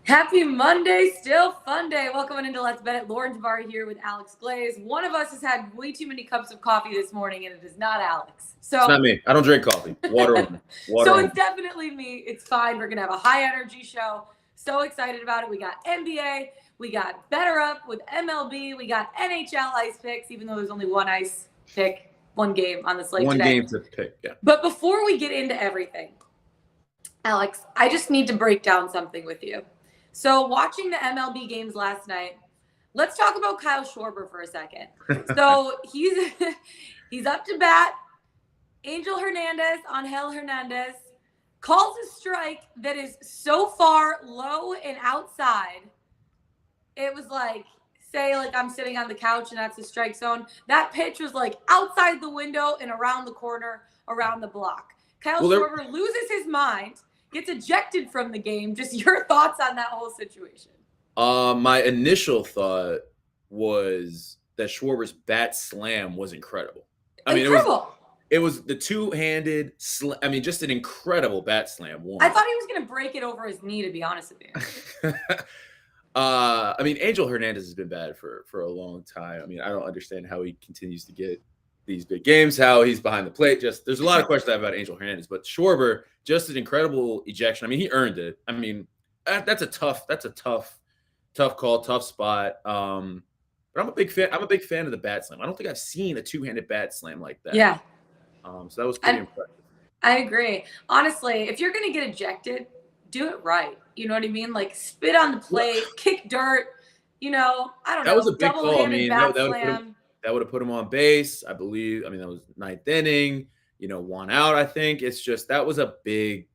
Happy Monday, still fun day. Welcome into Let's Bet It. Lauren Jabari here with Alex Glaze. One of us has had way too many cups of coffee this morning, and it is not Alex. So it's not me. I don't drink coffee. Water only. Water so only. it's definitely me. It's fine. We're going to have a high energy show. So excited about it. We got NBA. We got Better Up with MLB. We got NHL Ice Picks, even though there's only one ice pick, one game on the slate today. One game to pick, yeah. But before we get into everything, Alex, I just need to break down something with you. So watching the MLB games last night, let's talk about Kyle Schwarber for a second. So he's up to bat. Angel Hernandez calls a strike that is so far low and outside. It was like, say like I'm sitting on the couch and that's the strike zone. That pitch was like outside the window and around the corner, around the block. Kyle Schwarber loses his mind, gets ejected from the game. Just your thoughts on that whole situation. My initial thought was that Schwarber's bat slam was incredible. It was the two-handed slam. I mean, just an incredible bat slam. I thought he was going to break it over his knee, to be honest with you. I mean, Angel Hernandez has been bad for a long time. I mean, I don't understand how he continues to get these big games, how he's behind the plate. Just there's a lot of questions I have about Angel Hernandez, but Schwarber, just an incredible ejection. I mean, he earned it. I mean, that's a tough call, tough spot. But I'm a big fan of the bat slam. I don't think I've seen a two-handed bat slam like that. Yeah. So that was pretty impressive. I agree. Honestly, if you're going to get ejected, do it right. You know what I mean? Like spit on the plate, kick dirt. I don't know. That was a big call. I mean, that would have put him on base, I believe. I mean, that was ninth inning. 1 out. I think it's just that was a big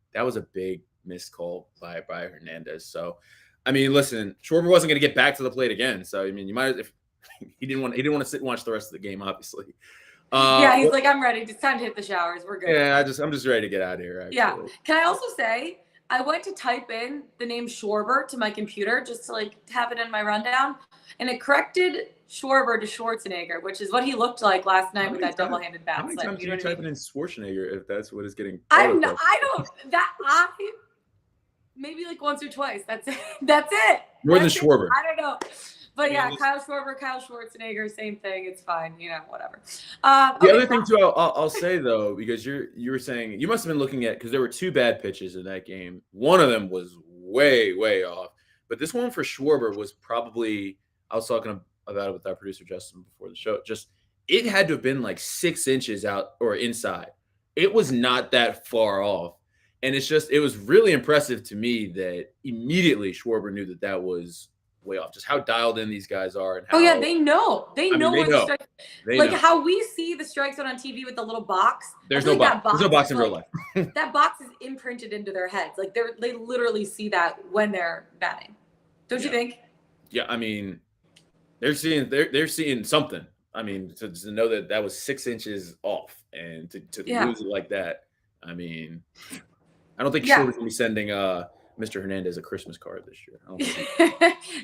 missed call by Hernandez. So, I mean, listen, Schwarber wasn't going to get back to the plate again. So, I mean, you might if he didn't want to sit and watch the rest of the game, obviously. He's like, I'm ready. It's time to hit the showers. We're good. Yeah, I'm just ready to get out of here. Actually. Yeah. Can I also say I went to type in the name Schwarber to my computer just to have it in my rundown, and it corrected Schwarber to Schwarzenegger, which is what he looked like last night with that double-handed bat slam. How many times are you typing in Schwarzenegger if that's what is getting? Maybe like once or twice. That's it. More than Schwarber. I don't know. But yeah, Kyle Schwarber, Kyle Schwarzenegger, same thing. It's fine, whatever. The other thing too, I'll say though, because you were saying you must have been looking at, because there were two bad pitches in that game. One of them was way off, but this one for Schwarber was probably. I was talking about it with our producer Justin before the show. Just it had to have been like 6 inches out or inside. It was not that far off, and it was really impressive to me that immediately Schwarber knew that was way off. Just how dialed in these guys are, and how, they know where the strike. How we see the strike zone on TV with the little box. There's no box. There's no box in real life. That box is imprinted into their heads. Like they literally see that when they're batting. Don't you think? Yeah, I mean, they're seeing something. I mean, to know that was 6 inches off, and to lose it like that. I mean, I don't think Schwarber's gonna be sending Mr. Hernandez a Christmas card this year.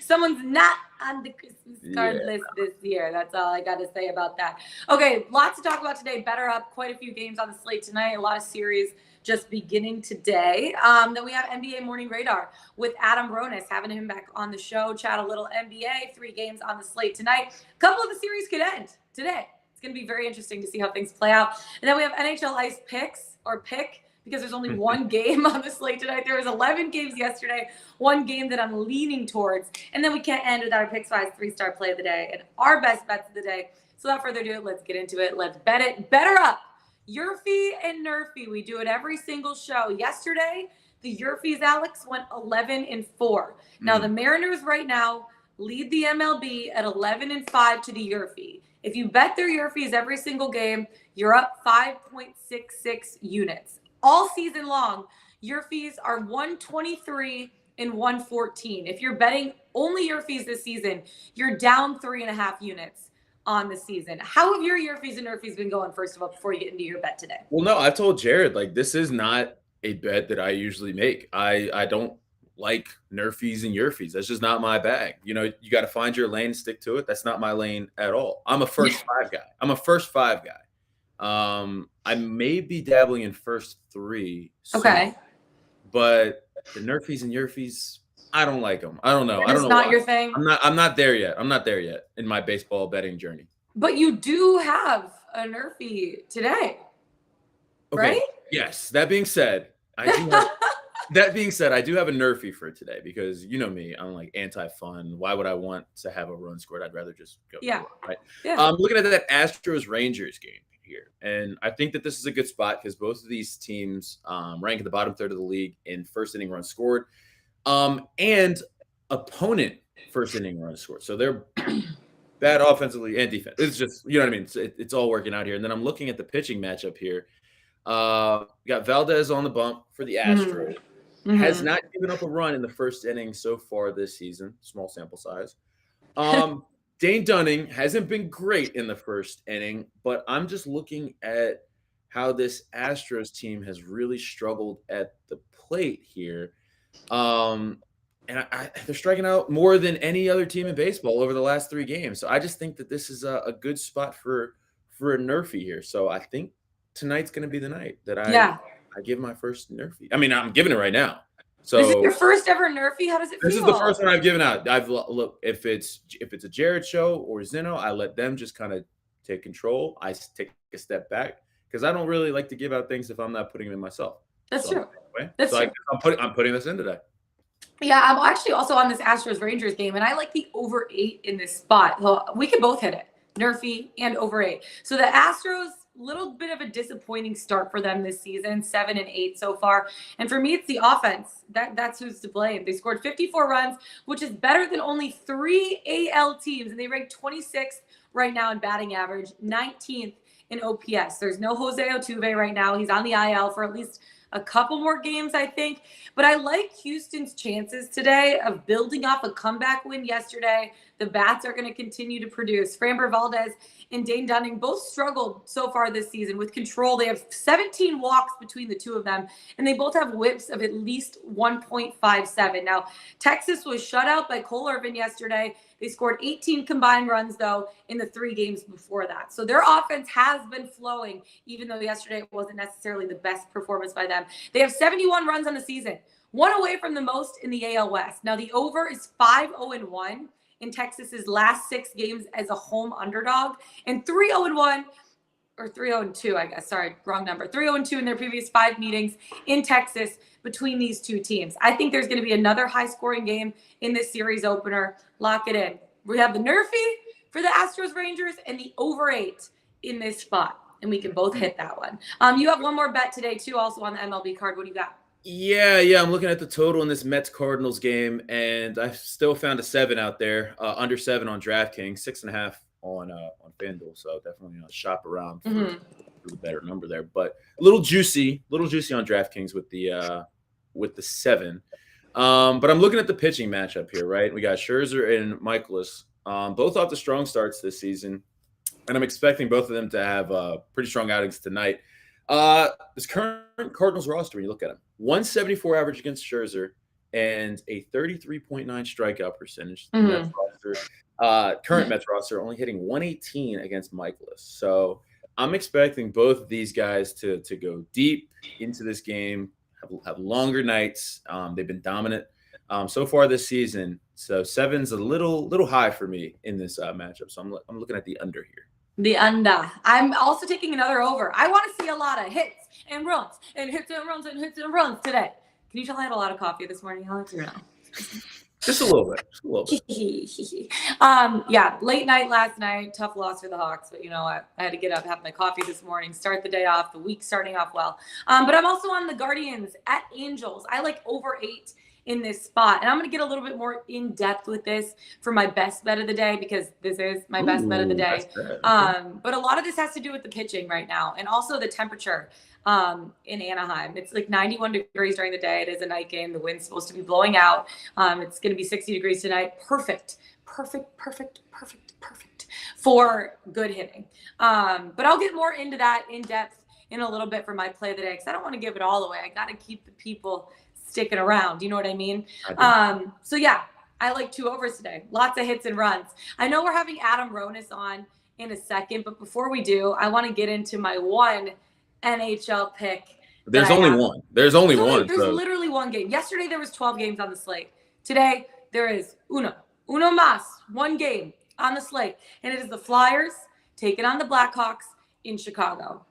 Someone's not on the Christmas card list this year. That's all I got to say about that. Okay, lots to talk about today. Better Up, quite a few games on the slate tonight. A lot of series just beginning today. Then we have NBA Morning Radar with Adam Ronis, having him back on the show, chat a little NBA. 3 games on the slate tonight. A couple of the series could end today. It's going to be very interesting to see how things play out. And then we have NHL Ice Picks, or Pick, because there's only one game on the slate tonight. There was 11 games yesterday, one game that I'm leaning towards. And then we can't end without our Pickswise 3-star play of the day and our best bets of the day. So without further ado, let's get into it. Let's bet it. Better Up. YRFI and NRFI. We do it every single show. Yesterday, the YRFIs, Alex, went 11-4. Now, the Mariners right now lead the MLB at 11-5 to the YRFI. If you bet their YRFIs every single game, you're up 5.66 units. All season long, YRFIs are 123 and 114. If you're betting only YRFIs this season, you're down 3.5 units on the season. How have your YRFIs and NRFIs been going, first of all, before you get into your bet today? Well, no, I've told Jared, this is not a bet that I usually make. I don't like NRFIs and YRFIs. That's just not my bag. You got to find your lane, stick to it. That's not my lane at all. I'm a first 5 guy. I may be dabbling in first 3. Okay. But the NRFIs and YRFIs, I don't like them. I don't know. I don't It's know not why. your thing. I'm not there yet. I'm not there yet in my baseball betting journey. But you do have a NRFI today, Okay. right? Yes. That being said, I do have That being said, I do have a NRFI for today because you know me, I'm like anti-fun. Why would I want to have a run scored? I'd rather just go. Yeah. Right. Yeah. Looking at that Astros Rangers game here, and I think that this is a good spot because both of these teams rank at the bottom third of the league in first inning runs scored, and opponent first inning runs scored. So they're bad offensively and defense. It's just you know what I mean. It's all working out here. And then I'm looking at the pitching matchup here. Got Valdez on the bump for the Astros. Has not given up a run in the first inning so far this season. Small sample size. Dane Dunning hasn't been great in the first inning, but I'm just looking at how this Astros team has really struggled at the plate here. And they're striking out more than any other team in baseball over the last 3 games. So I just think that this is a good spot for a NRFI here. So I think tonight's going to be the night that I give my first NRFI. I mean, I'm giving it right now. So this is your first ever NRFI? How does it feel? This is the first one I've given out. Look, if it's a Jared show or Zeno, I let them just kind of take control. I take a step back because I don't really like to give out things if I'm not putting them in myself. That's true. Anyway, That's true. I'm putting this in today. Yeah, I'm actually also on this Astros Rangers game, and I like the over 8 in this spot. So we could both hit it, NRFI and over 8. So the Astros, little bit of a disappointing start for them this season, 7 and 8 so far. And for me, it's the offense. That's who's to blame. They scored 54 runs, which is better than only 3 AL teams, and they rank 26th right now in batting average, 19th in OPS. There's no Jose Altuve right now. He's on the IL for at least a couple more games, I think. But I like Houston's chances today of building off a comeback win yesterday. The bats are going to continue to produce. Framber Valdez and Dane Dunning both struggled so far this season with control. They have 17 walks between the two of them, and they both have whips of at least 1.57. Now, Texas was shut out by Cole Irvin yesterday. They scored 18 combined runs, though, in the 3 games before that. So their offense has been flowing, even though yesterday it wasn't necessarily the best performance by them. They have 71 runs on the season, one away from the most in the AL West. Now, the over is 5-0-1 in Texas's last 6 games as a home underdog, and 3-0-1 or 3-0-2, I guess. Sorry, wrong number. 3-0-2 in their previous 5 meetings in Texas between these two teams. I think there's going to be another high-scoring game in this series opener. Lock it in. We have the NRFI for the Astros Rangers and the over 8 in this spot, and we can both hit that one. You have one more bet today, too, also on the MLB card. What do you got? Yeah. I'm looking at the total in this Mets-Cardinals game, and I still found a 7 out there, under 7 on DraftKings, 6.5 on FanDuel. So definitely shop around for the better number there. But a little juicy on DraftKings with the 7. But I'm looking at the pitching matchup here, right? We got Scherzer and Michaelis, both off the strong starts this season, and I'm expecting both of them to have pretty strong outings tonight. This current Cardinals roster, when you look at them, 174 average against Scherzer and a 33.9 strikeout percentage. Mets roster, current Mets roster only hitting 118 against Michaelis. So I'm expecting both of these guys to go deep into this game, have longer nights. They've been dominant so far this season. So 7's a little high for me in this matchup. So I'm looking at the under here. The under. I'm also taking another over. I want to see a lot of hits and runs and hits and runs and hits and runs today. Can you tell I had a lot of coffee this morning, Alex? Or no? Just a little bit. Yeah, late night last night. Tough loss for the Hawks, but you know what? I had to get up, have my coffee this morning, start the day off, the week starting off well. But I'm also on the Guardians at Angels. I like over 8 in this spot. And I'm going to get a little bit more in depth with this for my best bet of the day, because this is my best bet of the day. But a lot of this has to do with the pitching right now, and also the temperature in Anaheim. It's like 91 degrees during the day. It is a night game. The wind's supposed to be blowing out. It's going to be 60 degrees tonight. Perfect for good hitting. But I'll get more into that in depth in a little bit for my play of the day, because I don't want to give it all away. I got to keep the people sticking around. You know what I mean? So yeah, I like 2 overs today. Lots of hits and runs. I know we're having Adam Ronis on in a second, but before we do, I want to get into my one NHL pick. There's only one. There's only one. There's literally one game. Yesterday there was 12 games on the slate. Today, there is uno más, one game on the slate, and it is the Flyers taking on the Blackhawks in Chicago.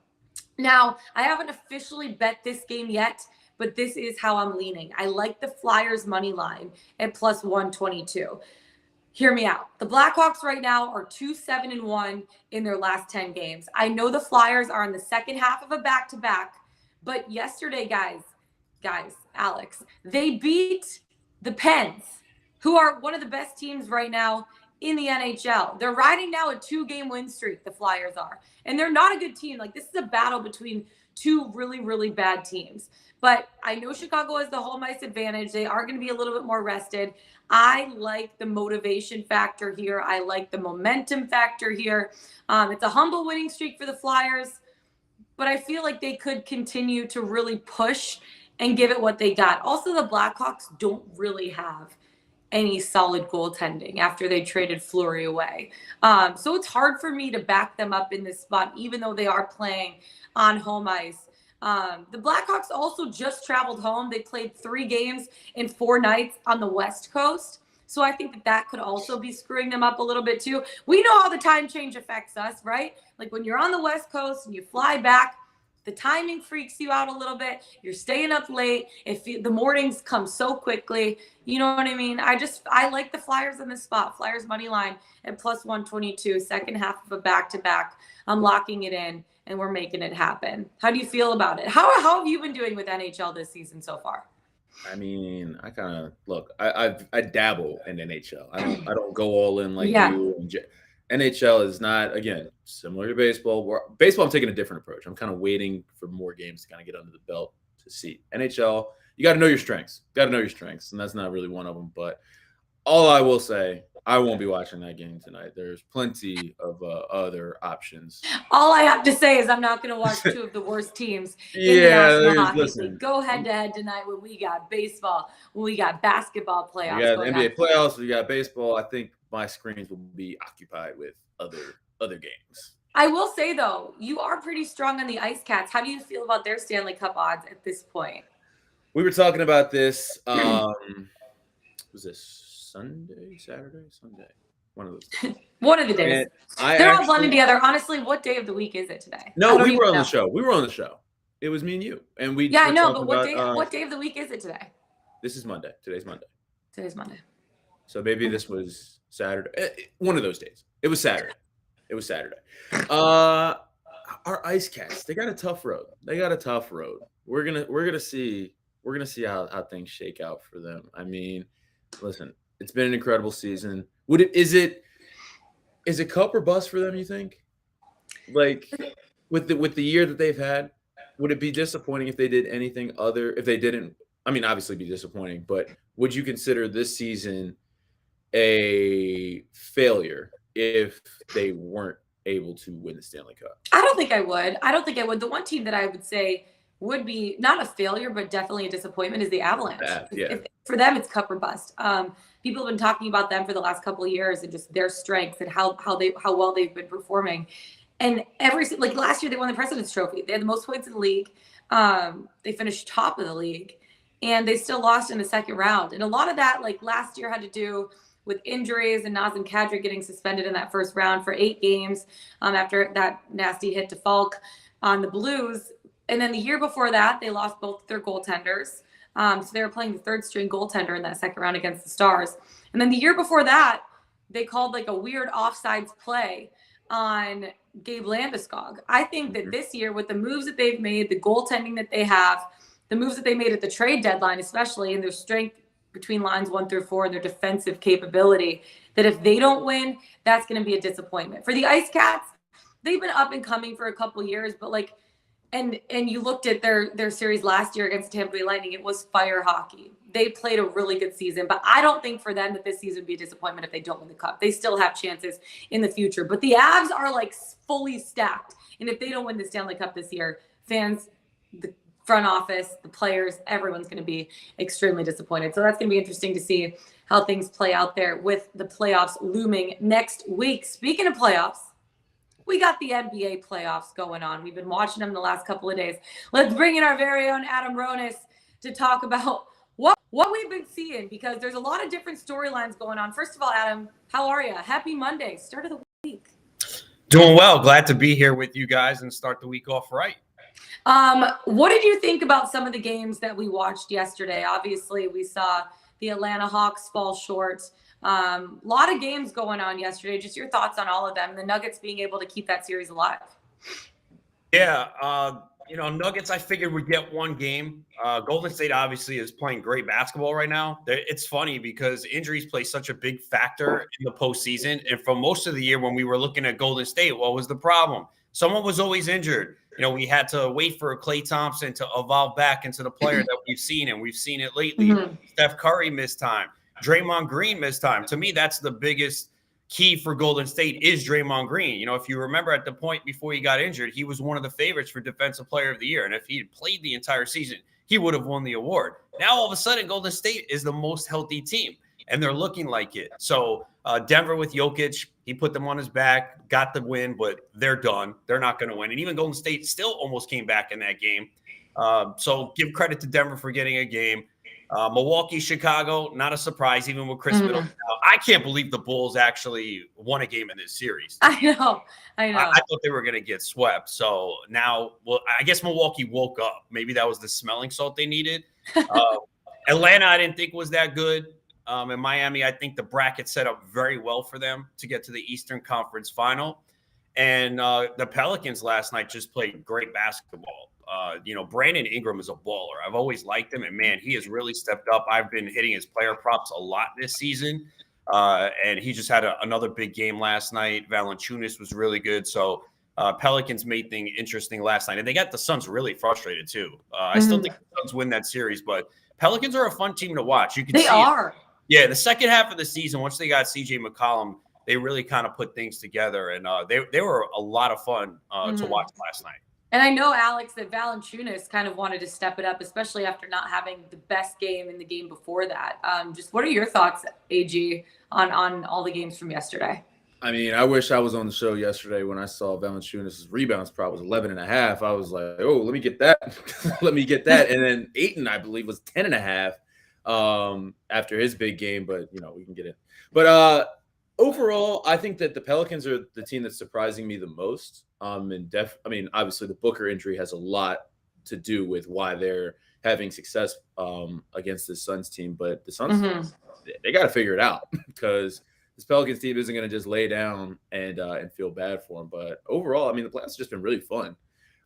Now, I haven't officially bet this game yet, but this is how I'm leaning. I like the Flyers money line at plus 122. Hear me out. The Blackhawks right now are 2-7-1 in their last 10 games. I know the Flyers are in the second half of a back-to-back, but yesterday, Alex, they beat the Pens, who are one of the best teams right now in the NHL. They're riding now a 2-game win streak, the Flyers are. And they're not a good team. Like, this is a battle between two really, really bad teams. But I know Chicago has the home ice advantage. They are going to be a little bit more rested. I like the motivation factor here. I like the momentum factor here. It's a humble winning streak for the Flyers, but I feel like they could continue to really push and give it what they got. Also, the Blackhawks don't really have any solid goaltending after they traded Fleury away. So it's hard for me to back them up in this spot, even though they are playing on home ice. The Blackhawks also just traveled home. They played 3 games in 4 nights on the West Coast. So I think that could also be screwing them up a little bit too. We know how the time change affects us, right? Like when you're on the West Coast and you fly back, the timing freaks you out a little bit. You're staying up late. The mornings come so quickly. You know what I mean? I like the Flyers in this spot. Flyers money line at plus 122, second half of a back-to-back. I'm locking it in, and we're making it happen. How do you feel about it? How have you been doing with NHL this season so far? I mean, I kind of look. I dabble in NHL. I don't go all in like you. NHL is not, again, similar to baseball. Baseball, I'm taking a different approach. I'm kind of waiting for more games to kind of get under the belt to see. NHL, you got to know your strengths. And that's not really one of them. But all I will say, I won't be watching that game tonight. There's plenty of other options. All I have to say is I'm not going to watch 2 of the worst teams in the National Hockey League. Go head-to-head tonight when we got baseball, when we got basketball playoffs. We got NBA playoffs. We got baseball. I think my screens will be occupied with other games. I will say, though, you are pretty strong on the Ice Cats. How do you feel about their Stanley Cup odds at this point? We were talking about this. Was this Saturday? Sunday? One of those days. One of the days. They're all blended together. Honestly, what day of the week is it today? No, we were on the show. We were on the show. It was me and you. And we. Yeah, I know, but what day of the week is it today? This is Monday. Today's Monday. So maybe this was Saturday. One of those days. It was Saturday. Our Ice Cats, they got a tough road. We're gonna see how things shake out for them. I mean, listen, it's been an incredible season. Is it cup or bust for them, you think? Like with the year that they've had, would it be disappointing if they did anything other? If they didn't, I mean, obviously be disappointing, but would you consider this season a failure if they weren't able to win the Stanley Cup? I don't think I would. The one team that I would say would be not a failure, but definitely a disappointment is the Avalanche. For them, it's cup or bust. People have been talking about them for the last couple of years and just their strengths and how well they've been performing. And last year, they won the President's Trophy. They had the most points in the league. They finished top of the league, and they still lost in the second round. And a lot of that, like last year, had to do with injuries and Nazem Kadri getting suspended in that first round for 8 games after that nasty hit to Falk on the Blues. And then the year before that, they lost both their goaltenders. So they were playing the third string goaltender in that second round against the Stars. And then the year before that, they called like a weird offsides play on Gabe Landeskog. I think that this year, with the moves that they've made, the goaltending that they have, the moves that they made at the trade deadline, especially, and their strength between lines 1 through 4 and their defensive capability, that if they don't win, that's going to be a disappointment. For the Ice Cats, they've been up and coming for a couple years, but and you looked at their series last year against Tampa Bay Lightning, it was fire hockey. They played a really good season, but I don't think for them that this season would be a disappointment if they don't win the Cup. They still have chances in the future, but the Avs are like fully stacked. And if they don't win the Stanley Cup this year, fans, the front office, the players, everyone's going to be extremely disappointed. So that's going to be interesting to see how things play out there with the playoffs looming next week. Speaking of playoffs, we got the NBA playoffs going on. We've been watching them the last couple of days. Let's bring in our very own Adam Ronis to talk about what we've been seeing, because there's a lot of different storylines going on. First of all, Adam, how are you? Happy Monday, start of the week. Doing well. Glad to be here with you guys and start the week off right. What did you think about some of the games that we watched yesterday? Obviously, we saw the Atlanta Hawks fall short. A lot of games going on yesterday. Just your thoughts on all of them. The Nuggets being able to keep that series alive. Yeah, Nuggets, I figured would get one game. Golden State obviously is playing great basketball right now. It's funny because injuries play such a big factor in the postseason. And for most of the year when we were looking at Golden State, what was the problem? Someone was always injured. We had to wait for Klay Thompson to evolve back into the player that we've seen, and we've seen it lately. Steph Curry missed time. Draymond Green missed time. To me, that's the biggest key for Golden State is Draymond Green. If you remember at the point before he got injured, he was one of the favorites for Defensive Player of the Year. And if he had played the entire season, he would have won the award. Now, all of a sudden, Golden State is the most healthy team, and they're looking like it. So Denver with Jokic, he put them on his back, got the win, but they're done. They're not going to win. And even Golden State still almost came back in that game. So give credit to Denver for getting a game. Milwaukee, Chicago, not a surprise, even with Chris Middleton. I can't believe the Bulls actually won a game in this series. I know. I thought they were going to get swept. So now, I guess Milwaukee woke up. Maybe that was the smelling salt they needed. Atlanta, I didn't think was that good. And Miami, I think the bracket set up very well for them to get to the Eastern Conference Final. And the Pelicans last night just played great basketball. Brandon Ingram is a baller. I've always liked him, and man, he has really stepped up. I've been hitting his player props a lot this season, and he just had another big game last night. Valanciunas was really good. So Pelicans made things interesting last night, and they got the Suns really frustrated too. I still think the Suns win that series, but Pelicans are a fun team to watch. You can see it. Yeah, the second half of the season, once they got CJ McCollum, they really kind of put things together, and they were a lot of fun to watch last night. And I know, Alex, that Valanciunas kind of wanted to step it up, especially after not having the best game in the game before that. Just what are your thoughts, AG, on all the games from yesterday? I mean, I wish I was on the show yesterday when I saw Valanciunas' rebounds prop was 11.5. I was like, oh, let me get that. Let me get that. And then Ayton, I believe, was 10.5 after his big game. But, we can get it. But overall, I think that the Pelicans are the team that's surprising me the most. Obviously the Booker injury has a lot to do with why they're having success against the Suns team. But the Suns, they got to figure it out because this Pelicans team isn't going to just lay down and feel bad for them. But overall, the playoffs have just been really fun.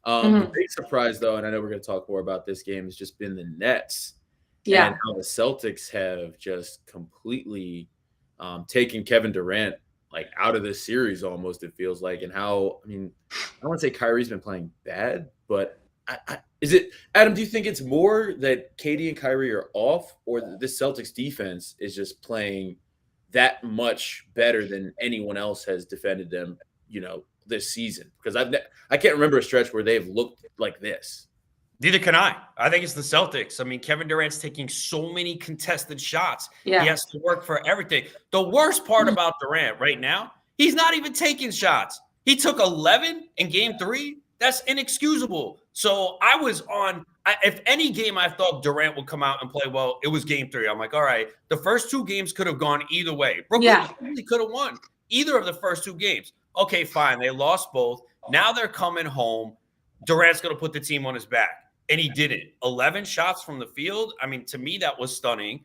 The big surprise, though, and I know we're going to talk more about this game, has just been the Nets. Yeah. And how the Celtics have just completely taken Kevin Durant out of this series almost, it feels like, and how, I don't want to say Kyrie's been playing bad, but is it, Adam, do you think it's more that KD and Kyrie are off, or this Celtics defense is just playing that much better than anyone else has defended them, this season? Because I can't remember a stretch where they've looked like this. Neither can I. I think it's the Celtics. Kevin Durant's taking so many contested shots. Yeah. He has to work for everything. The worst part about Durant right now, he's not even taking shots. He took 11 in game 3. That's inexcusable. So I was on – if any game I thought Durant would come out and play well, it was game 3. I'm like, all right, the first 2 games could have gone either way. Brooklyn really could have won either of the first 2 games. Okay, fine. They lost both. Now they're coming home. Durant's going to put the team on his back. And he did it. 11 shots from the field. To me, that was stunning.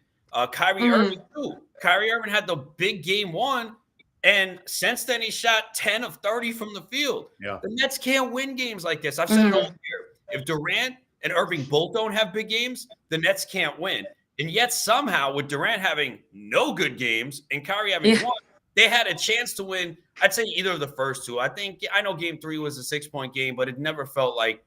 Kyrie Irving, too. Kyrie Irving had the big game 1. And since then, he shot 10 of 30 from the field. Yeah. The Nets can't win games like this. I've said it all year. If Durant and Irving both don't have big games, the Nets can't win. And yet somehow, with Durant having no good games and Kyrie having 1, they had a chance to win, I'd say, either of the first 2. I know game 3 was a 6-point game, but it never felt like,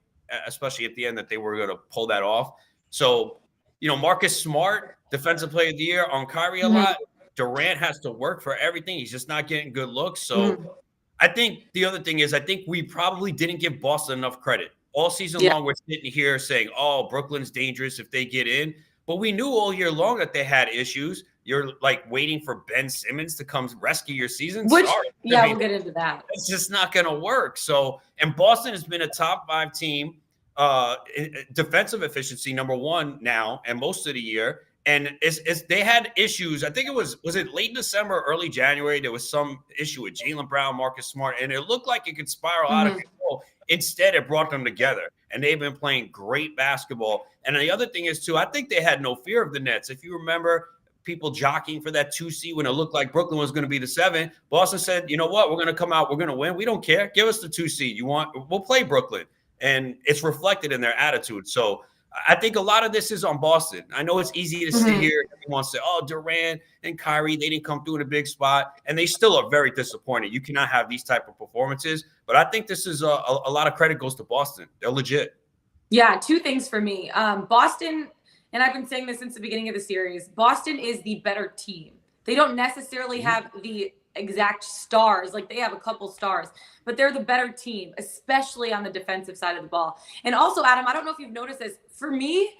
especially at the end, that they were going to pull that off. So, Marcus Smart, Defensive Player of the Year on Kyrie a lot. Durant has to work for everything. He's just not getting good looks. So I think the other thing is I think we probably didn't give Boston enough credit. All season long, we're sitting here saying, oh, Brooklyn's dangerous if they get in. But we knew all year long that they had issues. You're waiting for Ben Simmons to come rescue your season. We'll get into that. It's just not going to work. So, and Boston has been a top 5 team, defensive efficiency number 1 now, and most of the year. And they had issues. I think was it late December, early January? There was some issue with Jaylen Brown, Marcus Smart, and it looked like it could spiral out of control. Instead, it brought them together, and they've been playing great basketball. And the other thing is, too, I think they had no fear of the Nets. If you remember, people jockeying for that 2 seed when it looked like Brooklyn was going to be the 7. Boston said, you know what? We're going to come out. We're going to win. We don't care. Give us the 2 seed. We'll play Brooklyn. And it's reflected in their attitude. So I think a lot of this is on Boston. I know it's easy to sit here. Everyone say, oh, Durant and Kyrie, they didn't come through in a big spot. And they still are very disappointed. You cannot have these type of performances. But I think this is a lot of credit goes to Boston. They're legit. Yeah, 2 things for me. Boston, and I've been saying this since the beginning of the series, Boston is the better team. They don't necessarily have the exact stars. Like, they have a couple stars, but they're the better team, especially on the defensive side of the ball. And also, Adam, I don't know if you've noticed this. For me,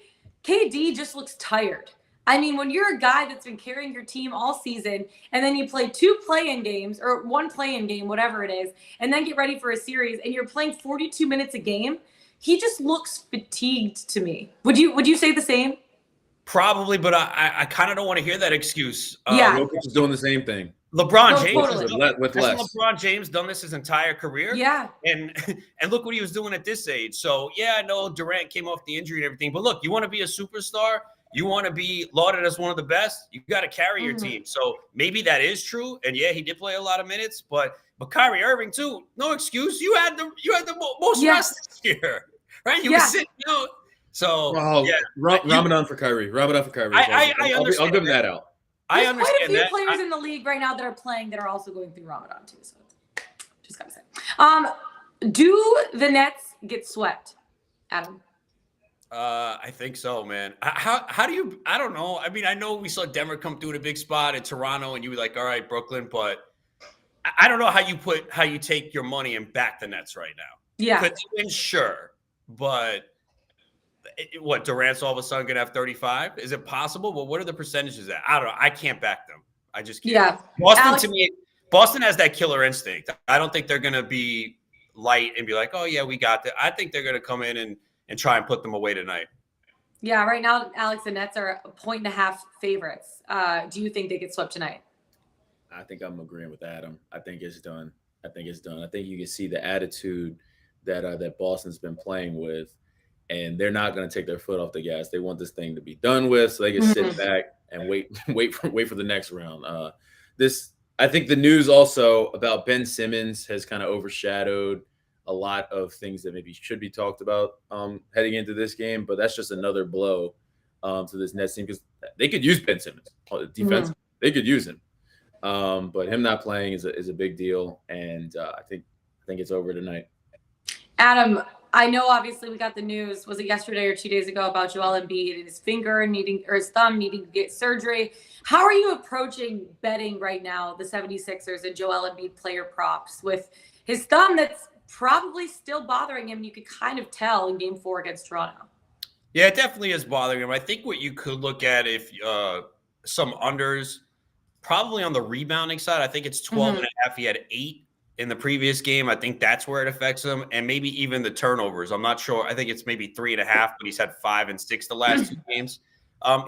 KD just looks tired. I mean, when you're a guy that's been carrying your team all season, and then you play 2 play-in games or 1 play-in game, whatever it is, and then get ready for a series, and you're playing 42 minutes a game, he just looks fatigued to me. Would you say the same? Probably, but I kind of don't want to hear that excuse. Yeah. Jokic is doing the same thing. LeBron James totally. with less. LeBron James done this his entire career. Yeah. And look what he was doing at this age. So, yeah, I know Durant came off the injury and everything. But, look, you want to be a superstar, you want to be lauded as one of the best, you got to carry your team. So maybe that is true. And, yeah, he did play a lot of minutes. But Kyrie Irving, too, no excuse. You had the most rest this year, right? You were sitting out. So, Ramadan for Kyrie. Ramadan for Kyrie. I understand. I'll give him that out. There's quite a few players in the league right now that are playing that are also going through Ramadan too. So just gotta say. Do the Nets get swept, Adam? I think so, man. How do you? I don't know. I mean, I know we saw Denver come through in a big spot in Toronto, and you were like, all right, Brooklyn, but I don't know how you take your money and back the Nets right now. Yeah, could win, sure, but. What, Durant's all of a sudden going to have 35? Is it possible? Well, what are the percentages at? I don't know. I can't back them. I just can't. Yeah. Boston has that killer instinct. I don't think they're going to be light and be like, oh, yeah, we got that. I think they're going to come in and try and put them away tonight. Yeah, right now, Alex, the Nets are 1.5 favorites. Do you think they get swept tonight? I think I'm agreeing with Adam. I think it's done. I think you can see the attitude that Boston's been playing with. And they're not going to take their foot off the gas. They want this thing to be done with, so they can sit back and wait for the next round. I think the news also about Ben Simmons has kind of overshadowed a lot of things that maybe should be talked about heading into this game. But that's just another blow to this Nets team because they could use Ben Simmons defensively. They could use him, but him not playing is a big deal. And I think it's over tonight. Adam, I know obviously we got the news, was it yesterday or 2 days ago, about Joel Embiid and his his thumb needing to get surgery. How are you approaching betting right now, the 76ers and Joel Embiid player props with his thumb that's probably still bothering him? You could kind of tell in game 4 against Toronto. Yeah, it definitely is bothering him. I think what you could look at if some unders, probably on the rebounding side, I think it's 12 and a half. He had 8 in the previous game. I think that's where it affects him. And maybe even the turnovers. I'm not sure. I think it's maybe 3.5, but he's had 5 and 6 the last 2 games.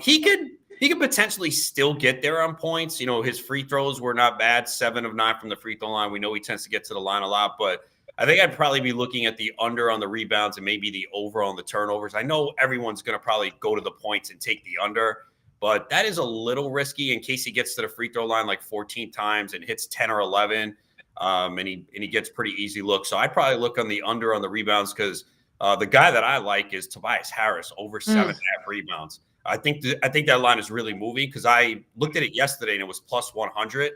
He could potentially still get there on points. You know, his free throws were not bad. 7 of 9 from the free throw line. We know he tends to get to the line a lot, but I think I'd probably be looking at the under on the rebounds and maybe the over on the turnovers. I know everyone's going to probably go to the points and take the under, but that is a little risky in case he gets to the free throw line like 14 times and hits 10 or 11. And he gets pretty easy looks. So I'd probably look on the under on the rebounds because the guy that I like is Tobias Harris, over 7.5 rebounds. I think that line is really moving because I looked at it yesterday and it was plus 100.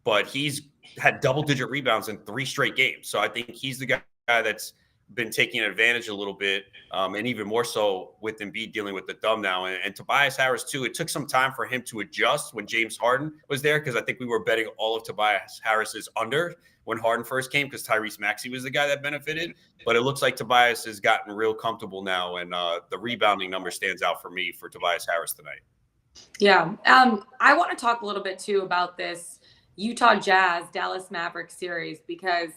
But he's had double-digit rebounds in 3 straight games. So I think he's the guy that's been taking advantage a little bit, and even more so with Embiid dealing with the thumb now. And Tobias Harris, too, it took some time for him to adjust when James Harden was there because I think we were betting all of Tobias Harris's under when Harden first came because Tyrese Maxey was the guy that benefited. But it looks like Tobias has gotten real comfortable now, and the rebounding number stands out for me for Tobias Harris tonight. Yeah. I want to talk a little bit, too, about this Utah Jazz Dallas Mavericks series because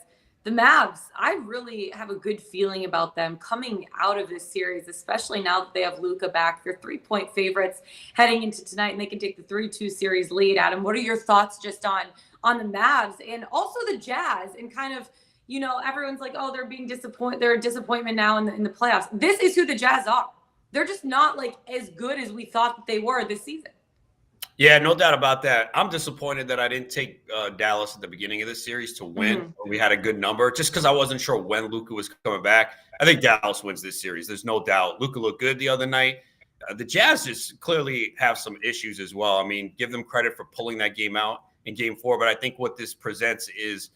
The Mavs, I really have a good feeling about them coming out of this series, especially now that they have Luka back. They're 3-point favorites heading into tonight, and they can take the 3-2 series lead. Adam, what are your thoughts just on the Mavs and also the Jazz? And kind of, everyone's like, oh, they're being disappointed. They're a disappointment now in the playoffs. This is who the Jazz are. They're just not like as good as we thought that they were this season. Yeah, no doubt about that. I'm disappointed that I didn't take Dallas at the beginning of this series to win. Mm-hmm. We had a good number just because I wasn't sure when Luka was coming back. I think Dallas wins this series. There's no doubt. Luka looked good the other night. The Jazz just clearly have some issues as well. I mean, give them credit for pulling that game out in Game 4, but I think what this presents is,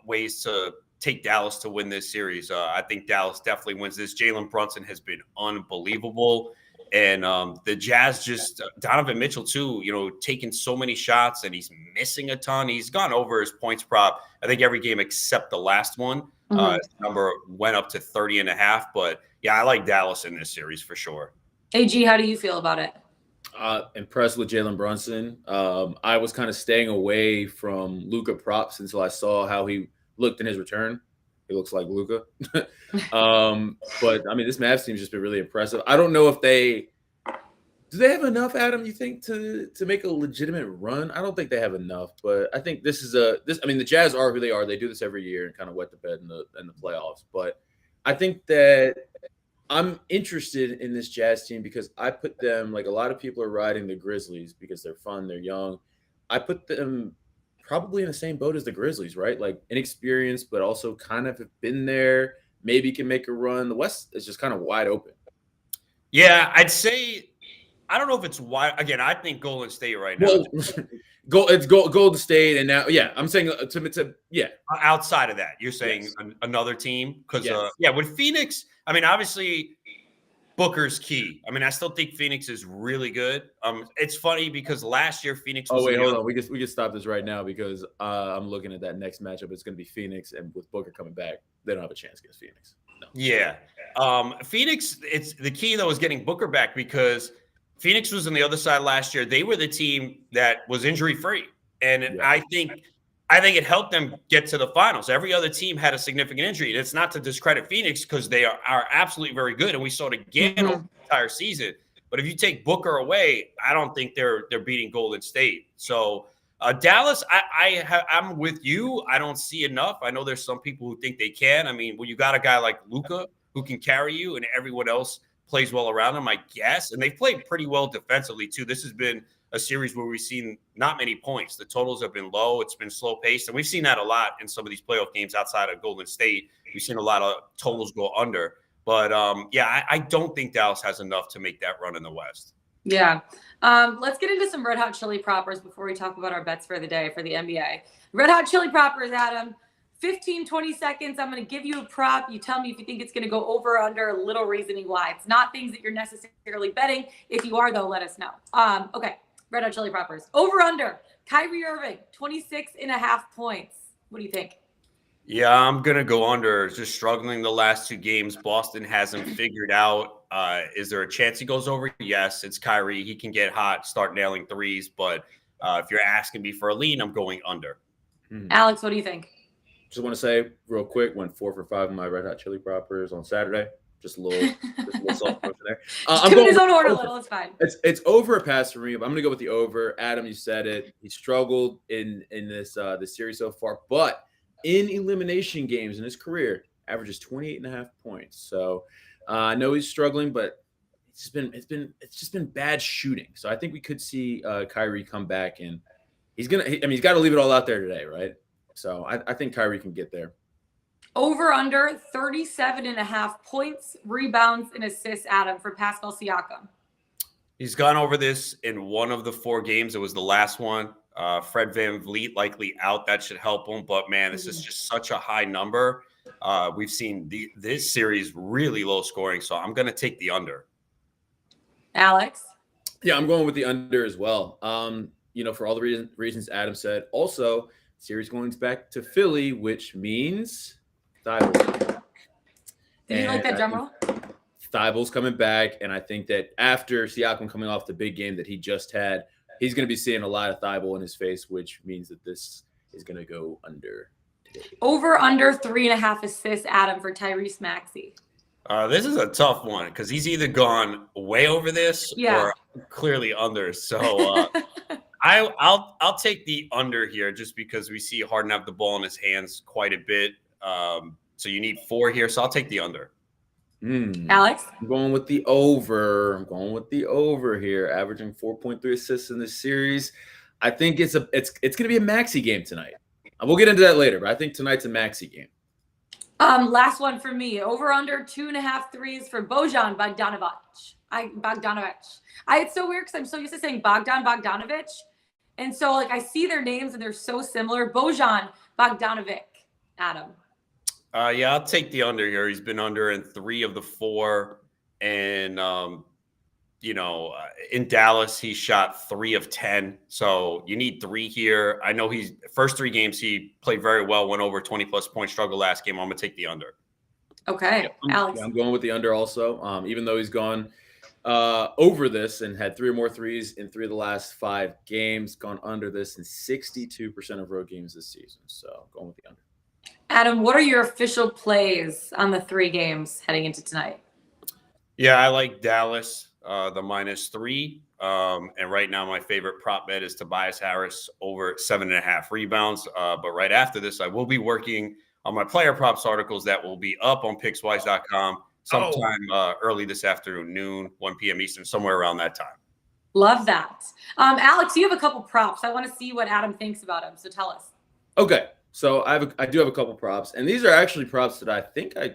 ways to take Dallas to win this series. I think Dallas definitely wins this. Jalen Brunson has been unbelievable. And the Jazz just Donovan Mitchell, too, taking so many shots and he's missing a ton. He's gone over his points prop, I think, every game except the last one. Mm-hmm. His number went up to 30.5. But, yeah, I like Dallas in this series for sure. AG, how do you feel about it? Impressed with Jalen Brunson. I was kind of staying away from Luka props until I saw how he looked in his return. He looks like Luka. But I mean, this Mavs team's just been really impressive. I don't know if do they have enough, Adam, you think, to make a legitimate run? I don't think they have enough, but I think the Jazz are who they are. They do this every year and kind of wet the bed in the playoffs. But I think that I'm interested in this Jazz team because I put them, like a lot of people are riding the Grizzlies because they're fun, they're young. I put them probably in the same boat as the Grizzlies, right? Like inexperienced, but also kind of have been there, maybe can make a run. The West is just kind of wide open. Yeah, I'd say, I don't know if it's wide. Again, I think Golden State right now. Well, it's Golden State, and now, yeah, I'm saying yeah. Outside of that, you're saying yes. Another team? Because, with Phoenix, I mean, obviously, Booker's key. I mean, I still think Phoenix is really good. It's funny because last year Phoenix was hold on. We can stop this right now because I'm looking at that next matchup. It's going to be Phoenix, and with Booker coming back, they don't have a chance against Phoenix. No. Yeah. Phoenix, it's the key, though, is getting Booker back because Phoenix was on the other side last year. They were the team that was injury-free. And yeah. I think it helped them get to the finals. Every other team had a significant injury. And it's not to discredit Phoenix because they are absolutely very good. And we saw it again over the entire season. But if you take Booker away, I don't think they're beating Golden State. So Dallas, I'm with you. I don't see enough. I know there's some people who think they can. I mean, when you got a guy like Luka who can carry you and everyone else plays well around him, I guess. And they've played pretty well defensively, too. This has been a series where we've seen not many points. The totals have been low. It's been slow paced. And we've seen that a lot in some of these playoff games outside of Golden State. We've seen a lot of totals go under. But, I don't think Dallas has enough to make that run in the West. Yeah. Let's get into some Red Hot Chili Proppers before we talk about our bets for the day for the NBA. Red Hot Chili Proppers, Adam. 15, 20 seconds. I'm going to give you a prop. You tell me if you think it's going to go over or under, a little reasoning why. It's not things that you're necessarily betting. If you are, though, let us know. Okay. Red Hot Chili Proppers. Over under. Kyrie Irving, 26.5 points. What do you think? Yeah, I'm going to go under. Just struggling the last two games. Boston hasn't figured out. Is there a chance he goes over? Yes, it's Kyrie. He can get hot, start nailing threes. But if you're asking me for a lean, I'm going under. Alex, what do you think? Just want to say real quick, went 4 for 5 in my Red Hot Chili Proppers on Saturday. Just a little soft motion there. I'm going his own order a little. It's fine. It's over a pass for me, but I'm going to go with the over. Adam, you said it. He struggled in this series so far, but in elimination games in his career, averages 28.5 points. So I know he's struggling, but it's just been bad shooting. So I think we could see Kyrie come back, and he's got to leave it all out there today, right? So I think Kyrie can get there. Over under 37.5 points, rebounds, and assists, Adam, for Pascal Siakam. He's gone over this in one of the 4 games. It was the last one. Fred VanVleet likely out. That should help him. But, man, this is just such a high number. We've seen this series really low scoring, so I'm going to take the under. Alex? Yeah, I'm going with the under as well. For all the reasons Adam said. Also, series going back to Philly, which means Thibault. Did you like that drum roll? Thibault's coming back, and I think that after Siakam coming off the big game that he just had, he's going to be seeing a lot of Thibault in his face, which means that this is going to go under Over under 3.5 assists, Adam, for Tyrese Maxey. This is a tough one because he's either gone way over this or clearly under. So I'll take the under here just because we see Harden have the ball in his hands quite a bit. So you need 4 here. So I'll take the under. Alex? I'm going with the over. I'm going with the over here, averaging 4.3 assists in this series. I think it's going to be a Maxey game tonight. We'll get into that later, but I think tonight's a Maxey game. Last one for me. Over under 2.5 threes for Bojan Bogdanovic. It's so weird because I'm so used to saying Bogdanovic. And so like I see their names and they're so similar. Bojan Bogdanovic, Adam. Yeah, I'll take the under here. He's been under in 3 of the 4. And in Dallas, he shot 3 of 10. So you need 3 here. I know first 3 games, he played very well, went over 20-plus point struggle last game. I'm going to take the under. Okay. Alex? I'm going with the under also. Even though he's gone over this and had 3 or more threes in 3 of the last 5 games, gone under this in 62% of road games this season. So going with the under. Adam, what are your official plays on the 3 games heading into tonight? Yeah, I like Dallas. The -3. And right now, my favorite prop bet is Tobias Harris over 7.5 rebounds. But right after this, I will be working on my player props articles that will be up on Pickswise.com sometime early this afternoon, noon, 1 p.m. Eastern, somewhere around that time. Love that. Alex, you have a couple props. I want to see what Adam thinks about them. So tell us. Okay. So I do have a couple props. And these are actually props that I think I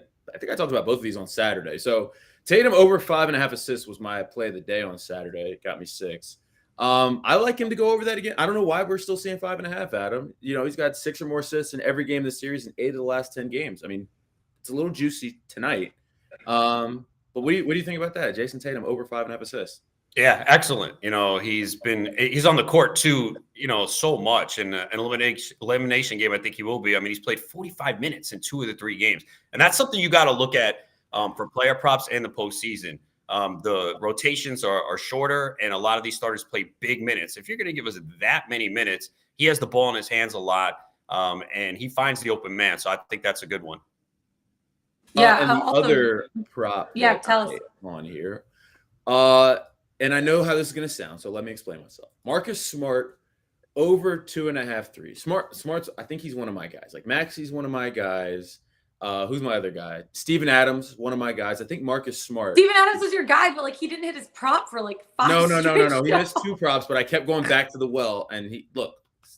talked about both of these on Saturday. So Tatum over 5.5 assists was my play of the day on Saturday. It got me 6. I like him to go over that again. I don't know why we're still seeing 5.5, Adam. He's got 6 or more assists in every game this series in 8 of the last 10 games. I mean, it's a little juicy tonight. But what do you think about that? Jason Tatum over 5.5 assists. Yeah, excellent. He's on the court too, so much. In an elimination game, I think he will be. I mean, he's played 45 minutes in 2 of the 3 games. And that's something you got to look at. For player props and the postseason, the rotations are shorter, and a lot of these starters play big minutes. If you're going to give us that many minutes, he has the ball in his hands a lot, and he finds the open man. So I think that's a good one. Yeah, and the other prop. Yeah, tell us on here. And I know how this is going to sound, so let me explain myself. Marcus Smart over 2.5 threes. Smart's. I think he's one of my guys. Like Maxey's one of my guys. Who's my other guy? Steven Adams, one of my guys. I think Marcus Smart. Steven Adams was your guy, but like he didn't hit his prop for like 5 No. He missed 2 props, but I kept going back to the well. And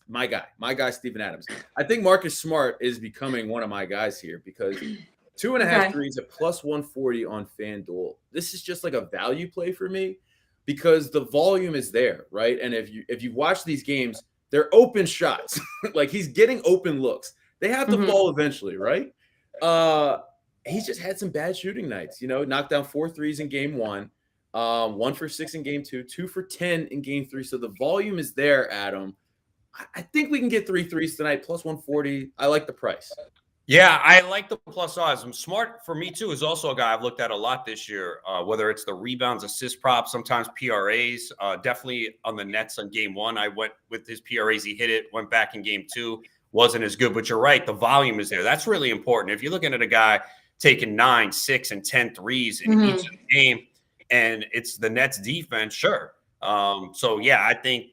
my guy, Steven Adams. I think Marcus Smart is becoming one of my guys here because 2.5 threes at plus 140 on FanDuel. This is just like a value play for me because the volume is there, right? And if you watch these games, they're open shots. Like he's getting open looks. They have to fall eventually, right? He's just had some bad shooting nights, knocked down 4 threes in game 1, 1 for 6 in game 2, 2 for 10 in game 3. So the volume is there, Adam. I think we can get 3 threes tonight, plus 140. I like the price. Yeah, I like the plus odds. Smart for me too is also a guy I've looked at a lot this year, whether it's the rebounds, assist props, sometimes PRAs, definitely on the Nets on game 1. I went with his PRAs. He hit it, went back in game 2. Wasn't as good, but you're right. The volume is there. That's really important. If you're looking at a guy taking 9, 6, and 10 threes in each game, and it's the Nets defense, sure. So yeah, I think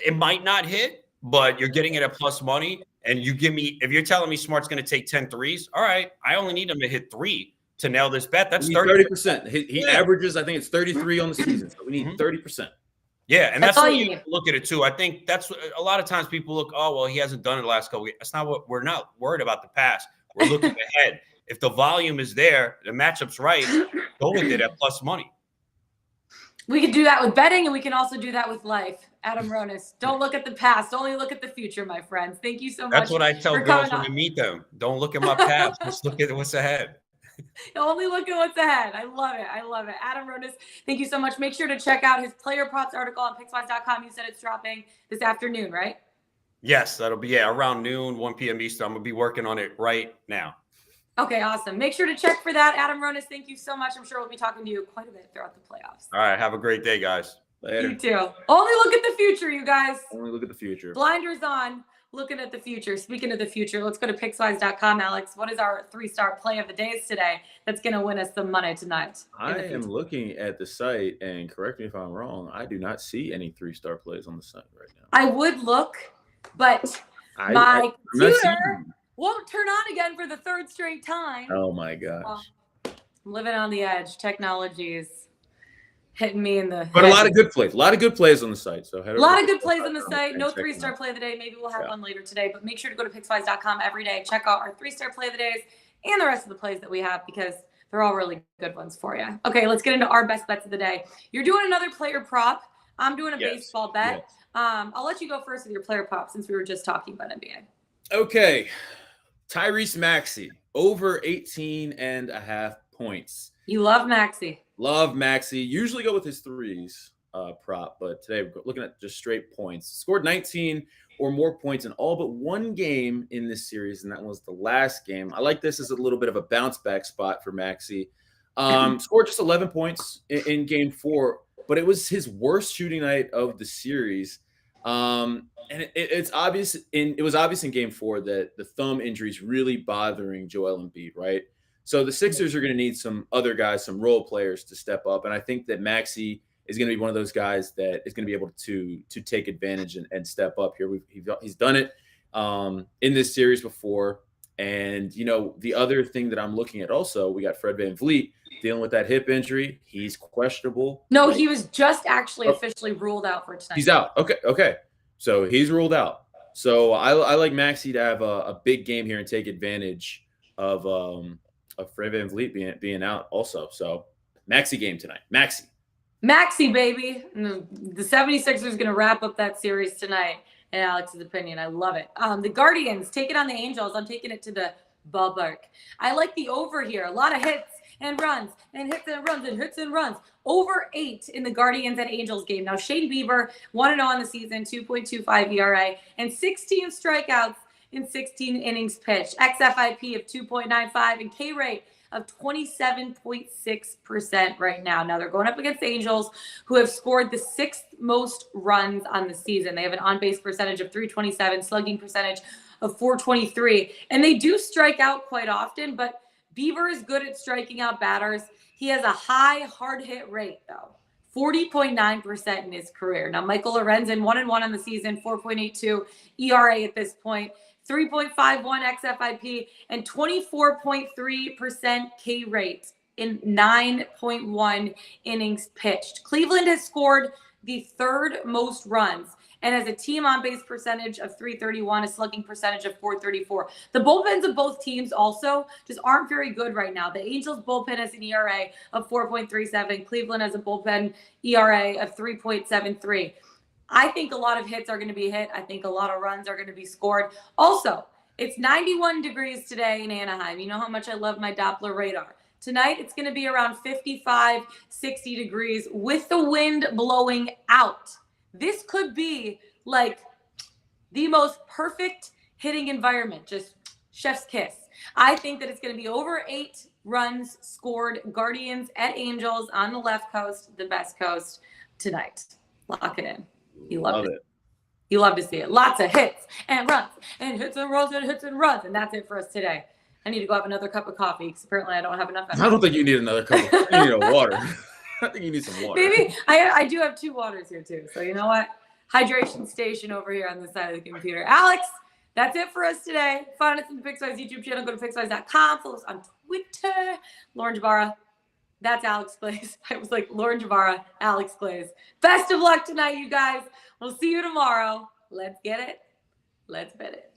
it might not hit, but you're getting it at plus money. And if you're telling me Smart's going to take 10 threes, all right, I only need him to hit 3 to nail this bet. That's 30%. He averages, I think it's 33 on the season. So we need 30%. Yeah, and that's what you look at it too. I think that's a lot of times people look, oh, well, he hasn't done it the last couple of weeks. That's not what we're not worried about the past. We're looking ahead. If the volume is there, the matchup's right, go with it at plus money. We can do that with betting, and we can also do that with life. Adam Ronis, don't look at the past. Only look at the future, my friends. Thank you so much. That's what I tell girls when we meet them. Don't look at my past. Just look at what's ahead. Only look at what's ahead. I love it. Adam Ronis, thank you so much. Make sure to check out his player props article on Pickswise.com. You said it's dropping this afternoon, right? Yes, that'll be around noon, 1 p.m. Eastern. I'm going to be working on it right now. Okay, awesome. Make sure to check for that. Adam Ronis, thank you so much. I'm sure we'll be talking to you quite a bit throughout the playoffs. All right, have a great day, guys. Later. You too. Only look at the future, you guys. Only look at the future. Blinders on. looking at the future. Speaking of the future, let's go to Pickswise.com, Alex. What is our 3-star play of the days today that's going to win us some money tonight? I am looking at the site, and correct me if I'm wrong, I do not see any 3-star plays on the site right now. I would look, but my computer won't turn on again for the 3rd straight time. Oh, my gosh. Well, I'm living on the edge. Technology is hitting me in the But a lot of good plays. A lot of good plays on the site. So a lot of good plays on the site. No 3-star play of the day. Maybe we'll have one later today. But make sure to go to Pickswise.com every day. Check out our 3-star play of the days and the rest of the plays that we have because they're all really good ones for you. Okay, let's get into our best bets of the day. You're doing another player prop. I'm doing a baseball bet. Yes. I'll let you go first with your player prop since we were just talking about NBA. Okay. Tyrese Maxey, over 18.5 points. You love Maxey. Love Maxey. Usually go with his threes prop, but today we're looking at just straight points. Scored 19 or more points in all but one game in this series, and that was the last game. I like this as a little bit of a bounce back spot for Maxey. Scored just 11 points in game 4, but it was his worst shooting night of the series. And it's obvious it was obvious in game 4 that the thumb injury is really bothering Joel Embiid, right? So the Sixers are going to need some other guys, some role players to step up. And I think that Maxey is going to be one of those guys that is going to be able to take advantage and step up here. He's done it in this series before. And, you know, the other thing that I'm looking at also, we got Fred VanVleet dealing with that hip injury. He's questionable. No, he was just actually officially ruled out for tonight. He's out. Okay. So he's ruled out. So I like Maxey to have a big game here and take advantage of Fred VanVleet being out also. So Maxey game tonight. Maxey, baby. The 76ers going to wrap up that series tonight, in Alex's opinion. I love it. The Guardians take it on the Angels. I'm taking it to the ballpark. I like the over here. A lot of hits and runs and hits and runs and hits and runs. Over 8 in the Guardians and Angels game. Now, Shane Bieber, 1-0 on the season, 2.25 ERA, and 16 strikeouts in 16 innings pitched. XFIP of 2.95 and K rate of 27.6% right now. Now they're going up against the Angels, who have scored the 6th most runs on the season. They have an on-base percentage of 327, slugging percentage of 423. And they do strike out quite often, but Bieber is good at striking out batters. He has a high hard hit rate, though. 40.9% in his career. Now, Michael Lorenzen, 1-1 on the season, 4.82 ERA at this point. 3.51 XFIP, and 24.3% K rate in 9.1 innings pitched. Cleveland has scored the 3rd most runs and has a team on base percentage of 331, a slugging percentage of 434. The bullpens of both teams also just aren't very good right now. The Angels bullpen has an ERA of 4.37. Cleveland has a bullpen ERA of 3.73. I think a lot of hits are going to be hit. I think a lot of runs are going to be scored. Also, it's 91 degrees today in Anaheim. You know how much I love my Doppler radar. Tonight, it's going to be around 55, 60 degrees with the wind blowing out. This could be like the most perfect hitting environment, just chef's kiss. I think that it's going to be over 8 runs scored, Guardians at Angels on the left coast, the best coast tonight. Lock it in. You love it. You love to see it. Lots of hits and runs and hits and runs and hits and runs. And that's it for us today. I need to go have another cup of coffee because apparently I don't have enough. I don't think you need another cup. You need a water. I think you need some water. Maybe I do have 2 waters here too. So you know what? Hydration station over here on the side of the computer. Alex, that's it for us today. Find us on the Pickswise YouTube channel. Go to Pickswise.com. Follow us on Twitter. Lauren Jabara. That's Alex Glaze. I was like, Lauren Jabara, Alex Glaze. Best of luck tonight, you guys. We'll see you tomorrow. Let's get it. Let's bet it.